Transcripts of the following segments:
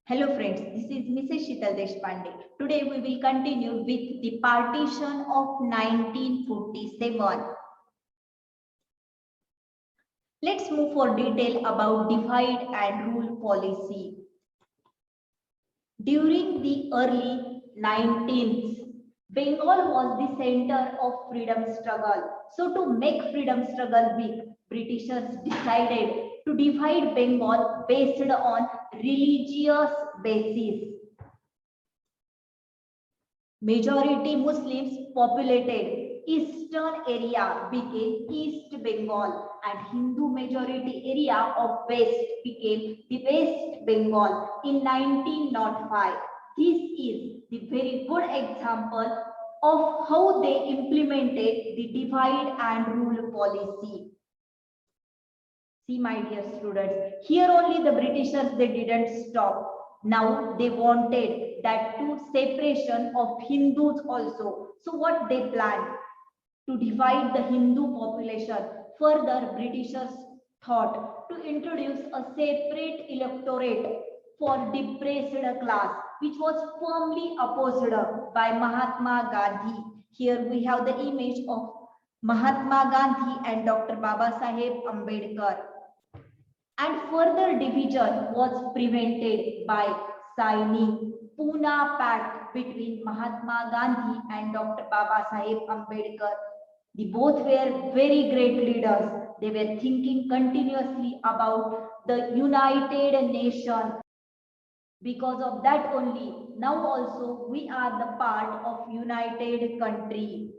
Hello friends, this is Mrs. Sheetal Deshpande. Today we will continue with the partition of 1947. Let's move for detail about divide and rule policy. During the early 19th, Bengal was the center of freedom struggle. So to make freedom struggle big, Britishers decided to divide Bengal based on religious basis. Majority Muslims populated eastern area became East Bengal and Hindu majority area of West became the West Bengal in 1905. This is the very good example of how they implemented the divide and rule policy. See, my dear students, here only the Britishers, they didn't stop. Now they wanted that to separation of Hindus also. So what they planned? To divide the Hindu population. Further, Britishers thought to introduce a separate electorate for depressed class, which was firmly opposed by Mahatma Gandhi. Here we have the image of Mahatma Gandhi and Dr. Babasaheb Ambedkar. And further division was prevented by signing Pune Pact between Mahatma Gandhi and Dr. Babasaheb Ambedkar. They both were very great leaders. They were thinking continuously about the United Nation. Because of that only, now also we are the part of united country.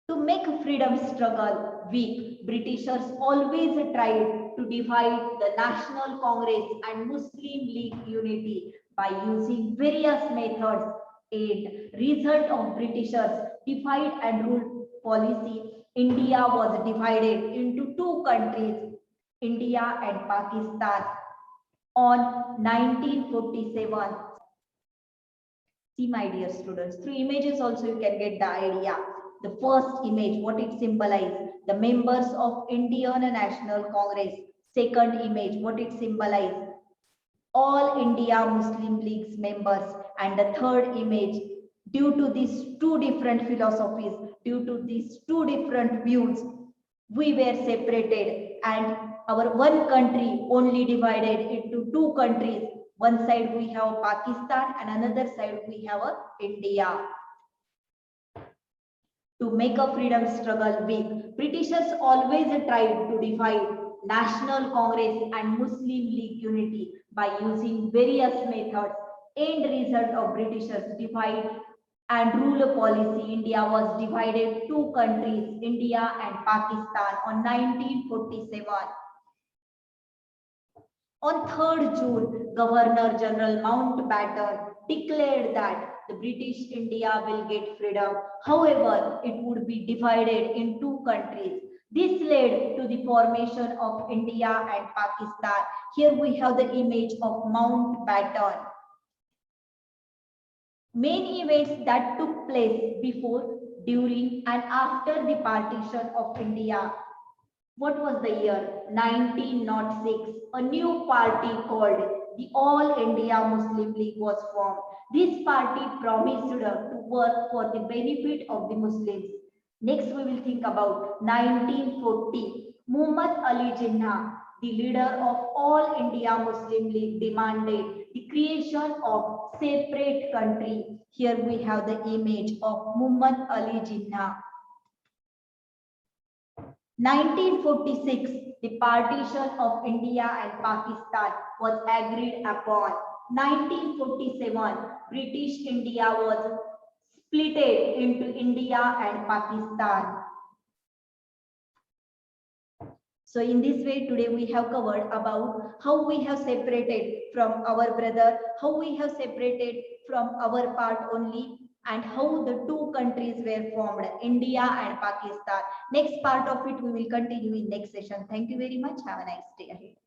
To make freedom struggle weak, Britishers always tried to divide the National Congress and Muslim League unity by using various methods. And result of Britishers divide and rule policy, India was divided into two countries, India and Pakistan, on 1947. See, my dear students, through images also you can get the idea. The first image, what it symbolizes, the members of Indian National Congress. Second image, what it symbolizes, all India Muslim League's members. And the third image, due to these two different philosophies, due to these two different views, we were separated and our one country only divided into two countries. One side we have Pakistan and another side we have India. To make a freedom struggle weak, Britishers always tried to divide National Congress and Muslim League unity by using various methods. End result of Britishers divide and rule policy, India was divided two countries, India and Pakistan, on 1947. On 3rd June, Governor General Mountbatten declared that the British India will get freedom. However, it would be divided in two countries. This led to the formation of India and Pakistan. Here we have the image of Mountbatten. Main events that took place before, during and after the partition of India. What was the year? 1906. A new party called the All India Muslim League was formed. This party promised to work for the benefit of the Muslims. Next we will think about 1940. Muhammad Ali Jinnah, the leader of All India Muslim League, demanded the creation of separate country. Here we have the image of Muhammad Ali Jinnah. 1946, the partition of India and Pakistan was agreed upon. 1947, British India was splitted into India and Pakistan. So in this way, today we have covered about how we have separated from our brother, how we have separated from our part only, and how the two countries were formed, India and Pakistan. Next part of it we will continue in next session. Thank you very much. Have a nice day ahead.